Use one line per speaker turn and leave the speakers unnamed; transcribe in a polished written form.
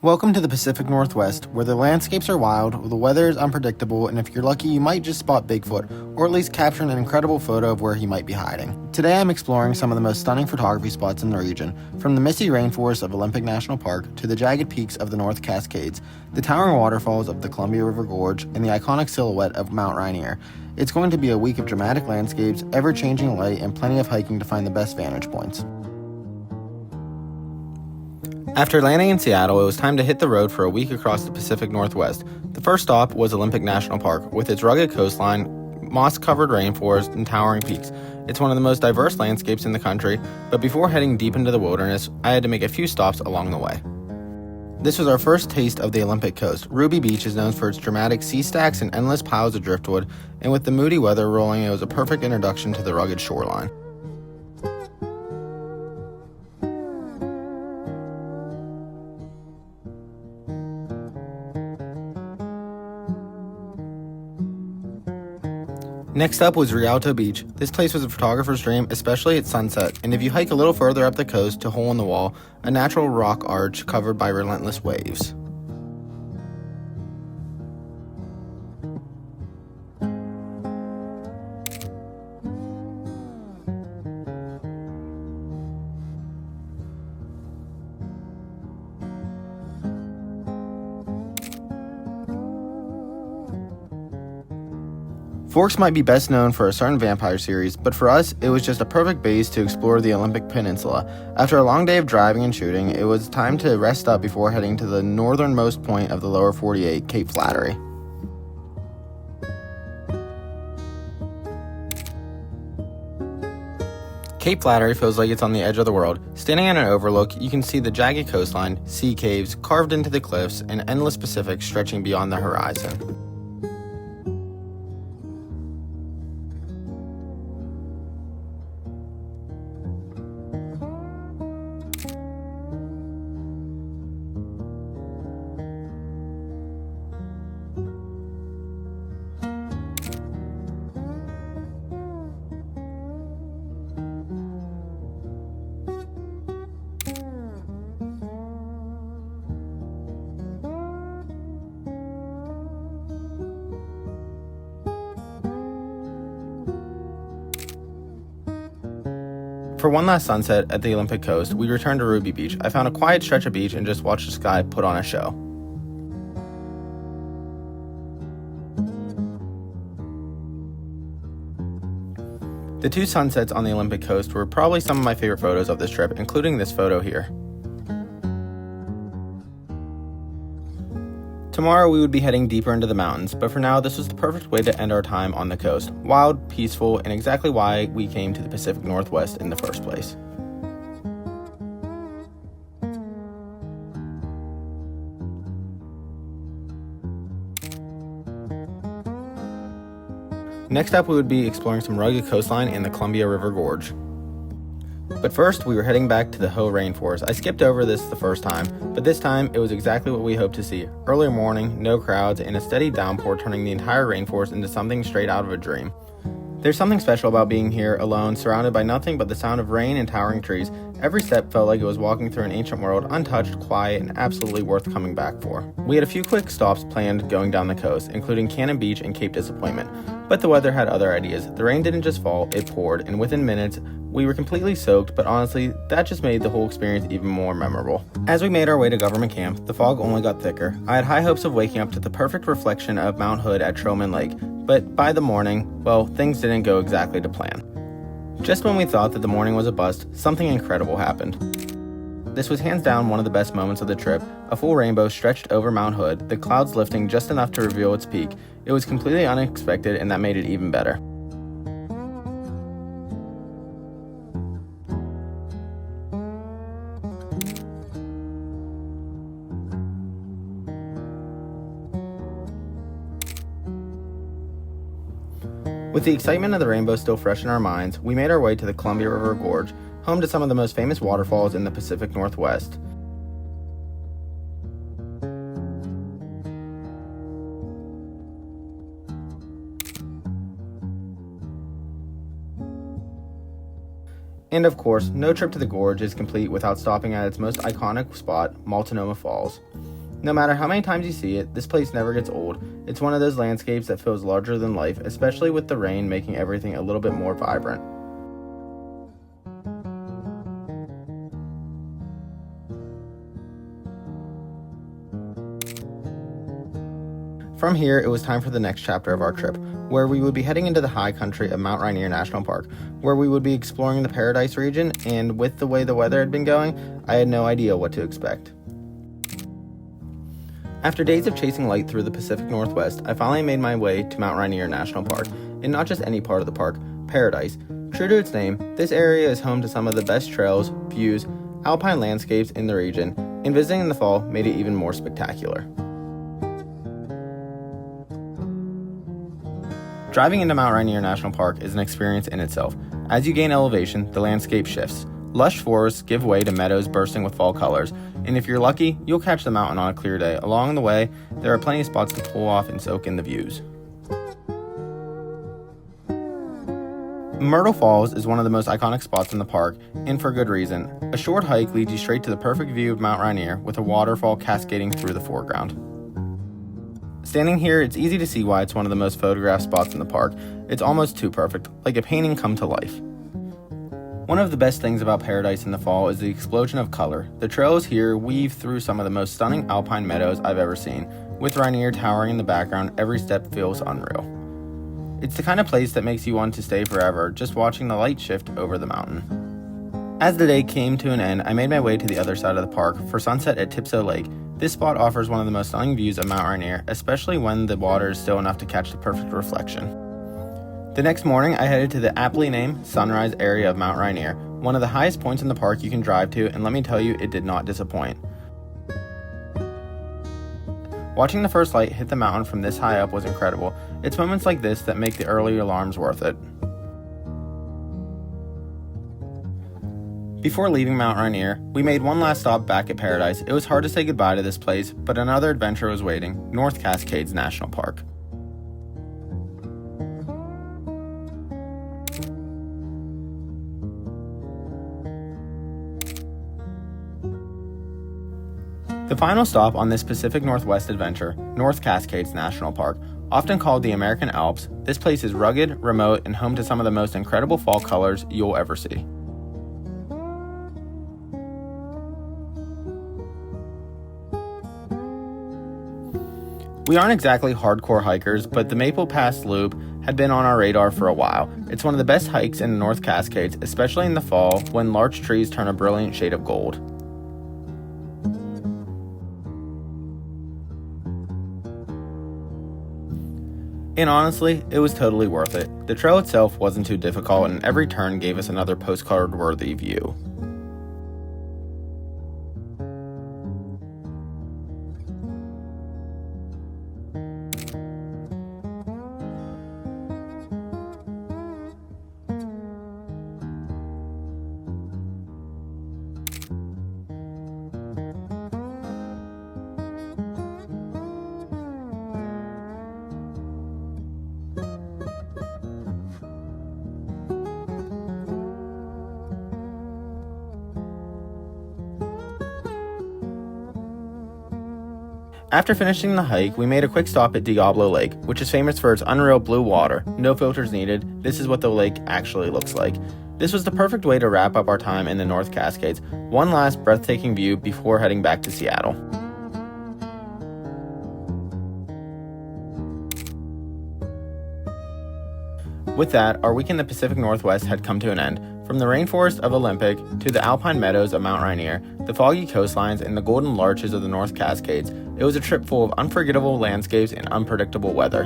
Welcome to the Pacific Northwest, where the landscapes are wild, the weather is unpredictable, and if you're lucky, you might just spot Bigfoot, or at least capture an incredible photo of where he might be hiding. Today I'm exploring some of the most stunning photography spots in the region, from the misty rainforest of Olympic National Park to the jagged peaks of the North Cascades, the towering waterfalls of the Columbia River Gorge, and the iconic silhouette of Mount Rainier. It's going to be a week of dramatic landscapes, ever-changing light, and plenty of hiking to find the best vantage points. After landing in Seattle, it was time to hit the road for a week across the Pacific Northwest. The first stop was Olympic National Park, with its rugged coastline, moss-covered rainforest, and towering peaks. It's one of the most diverse landscapes in the country, but before heading deep into the wilderness, I had to make a few stops along the way. This was our first taste of the Olympic coast. Ruby Beach is known for its dramatic sea stacks and endless piles of driftwood, and with the moody weather rolling, it was a perfect introduction to the rugged shoreline. Next up was Rialto Beach. This place was a photographer's dream, especially at sunset, and if you hike a little further up the coast to Hole in the Wall, a natural rock arch covered by relentless waves. Forks might be best known for a certain vampire series, but for us, it was just a perfect base to explore the Olympic Peninsula. After a long day of driving and shooting, it was time to rest up before heading to the northernmost point of the lower 48, Cape Flattery. Cape Flattery feels like it's on the edge of the world. Standing at an overlook, you can see the jagged coastline, sea caves carved into the cliffs, and endless Pacific stretching beyond the horizon. For one last sunset at the Olympic coast, we returned to Ruby Beach. I found a quiet stretch of beach and just watched the sky put on a show. The two sunsets on the Olympic coast were probably some of my favorite photos of this trip, including this photo here. Tomorrow we would be heading deeper into the mountains, but for now this was the perfect way to end our time on the coast. Wild, peaceful, and exactly why we came to the Pacific Northwest in the first place. Next up we would be exploring some rugged coastline in the Columbia River Gorge. But first, we were heading back to the Hoh Rainforest. I skipped over this the first time, but this time it was exactly what we hoped to see. Early morning, no crowds, and a steady downpour turning the entire rainforest into something straight out of a dream. There's something special about being here alone, surrounded by nothing but the sound of rain and towering trees. Every step felt like it was walking through an ancient world, untouched, quiet, and absolutely worth coming back for. We had a few quick stops planned going down the coast, including Cannon Beach and Cape Disappointment. But the weather had other ideas. The rain didn't just fall, it poured, and within minutes, we were completely soaked, but honestly, that just made the whole experience even more memorable. As we made our way to government camp, the fog only got thicker. I had high hopes of waking up to the perfect reflection of Mount Hood at Troman Lake, but by the morning, well, things didn't go exactly to plan. Just when we thought that the morning was a bust, something incredible happened. This was hands down one of the best moments of the trip. A full rainbow stretched over Mount Hood, the clouds lifting just enough to reveal its peak. It was completely unexpected, and that made it even better. With the excitement of the rainbow still fresh in our minds, we made our way to the Columbia River Gorge, home to some of the most famous waterfalls in the Pacific Northwest. And of course, no trip to the gorge is complete without stopping at its most iconic spot, Multnomah Falls. No matter how many times you see it, this place never gets old. It's one of those landscapes that feels larger than life, especially with the rain making everything a little bit more vibrant. From here, it was time for the next chapter of our trip, where we would be heading into the high country of Mount Rainier National Park, where we would be exploring the Paradise region, and with the way the weather had been going, I had no idea what to expect. After days of chasing light through the Pacific Northwest, I finally made my way to Mount Rainier National Park, and not just any part of the park, Paradise. True to its name, this area is home to some of the best trails, views, alpine landscapes in the region, and visiting in the fall made it even more spectacular. Driving into Mount Rainier National Park is an experience in itself. As you gain elevation, the landscape shifts. Lush forests give way to meadows bursting with fall colors, and if you're lucky, you'll catch the mountain on a clear day. Along the way, there are plenty of spots to pull off and soak in the views. Myrtle Falls is one of the most iconic spots in the park, and for good reason. A short hike leads you straight to the perfect view of Mount Rainier, with a waterfall cascading through the foreground. Standing here, it's easy to see why it's one of the most photographed spots in the park. It's almost too perfect, like a painting come to life. One of the best things about Paradise in the fall is the explosion of color. The trails here weave through some of the most stunning alpine meadows I've ever seen. With Rainier towering in the background, every step feels unreal. It's the kind of place that makes you want to stay forever, just watching the light shift over the mountain. As the day came to an end, I made my way to the other side of the park for sunset at Tipsoo Lake. This spot offers one of the most stunning views of Mount Rainier, especially when the water is still enough to catch the perfect reflection. The next morning, I headed to the aptly named Sunrise area of Mount Rainier, one of the highest points in the park you can drive to, and let me tell you, it did not disappoint. Watching the first light hit the mountain from this high up was incredible. It's moments like this that make the early alarms worth it. Before leaving Mount Rainier, we made one last stop back at Paradise. It was hard to say goodbye to this place, but another adventure was waiting, North Cascades National Park. The final stop on this Pacific Northwest adventure, North Cascades National Park, often called the American Alps, this place is rugged, remote, and home to some of the most incredible fall colors you'll ever see. We aren't exactly hardcore hikers, but the Maple Pass Loop had been on our radar for a while. It's one of the best hikes in the North Cascades, especially in the fall when larch trees turn a brilliant shade of gold. And honestly, it was totally worth it. The trail itself wasn't too difficult, and every turn gave us another postcard-worthy view. After finishing the hike, we made a quick stop at Diablo Lake, which is famous for its unreal blue water. No filters needed. This is what the lake actually looks like. This was the perfect way to wrap up our time in the North Cascades. One last breathtaking view before heading back to Seattle. With that, our week in the Pacific Northwest had come to an end. From the rainforest of Olympic to the alpine meadows of Mount Rainier, the foggy coastlines, and the golden larches of the North Cascades, it was a trip full of unforgettable landscapes and unpredictable weather.